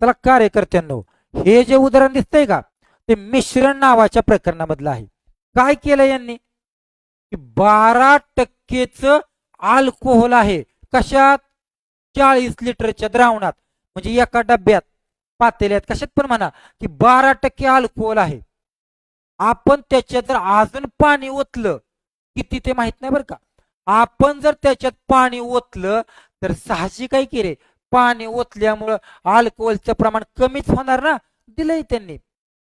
त्याला कार्यकर्त्यांनो, हे जे उदाहरण दिसतंय का, ते मिश्रण नावाच्या प्रकरणामधलं आहे. काय केलं यांनी की 12% अल्कोहोल आहे कशात, 40 लिटरच्या द्रावणात, म्हणजे एका डब्यात पातेल्यात कशात पण म्हणा की 12% अल्कोहोल आहे. आपण त्याच्यात जर अजून पाणी ओतलं, किती ते माहित नाही बरं का, आपण जर त्याच्यात पाणी ओतलं तर साहजिक आहे की रे, पाणी ओतल्यामुळं अल्कोहोलचं प्रमाण कमीच होणार ना, दिलंय त्यांनी.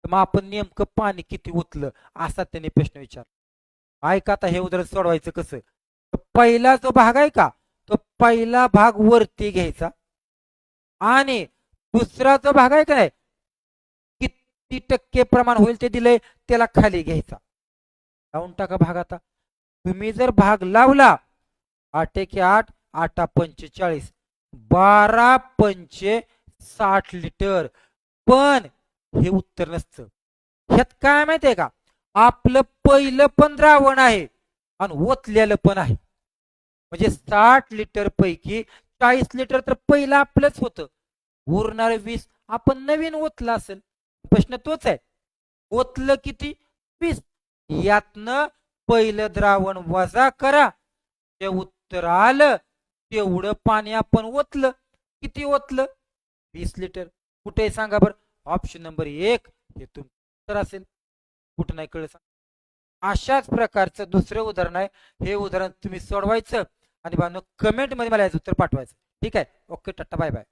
मग आपण नेमकं पाणी किती ओतलं असा त्यांनी प्रश्न विचारला. ऐका आता हे उदाहरण सोडवायचं कसं. पहिला जो भाग आहे का, तो पहिला भाग वरती घ्यायचा आणि दुसरा जो भाग आहे का नाही, किती टक्के प्रमाण होईल ते दिलंय, त्याला खाली घ्यायचा. लावून टाका भाग. आता तुम्ही जर भाग लावला 8 × 8 8 × 5 = 40, 12 × 60 लिटर. पण हे उत्तर नसतं. ह्यात काय माहितीये का, आपलं पहिलं पण द्रावण आहे आणि ओतलेलं पण आहे. म्हणजे 60 लिटर पैकी 40 लिटर तर पहिलं आपलंच होतं, उरणारे 20 आपण नवीन ओतलं असेल. प्रश्न तोच आहे, ओतलं किती, 20. यातनं पहिलं द्रावण वजा करा, ते उत्तर आलं तेवढं पाणी आपण ओतलं. किती ओतलं, 20 लिटर. कुठे सांगा बरं, ऑप्शन नंबर 1 हे तुमचं उत्तर असेल. कुठं नाही कळलं सांग. अशाच प्रकारचं दुसरं उदाहरण आहे. हे उदाहरण तुम्ही सोडवायचं आणि कमेंट मध्ये मला याचं उत्तर पाठवायचं. ठीक आहे, ओके, टाटा, बाय बाय.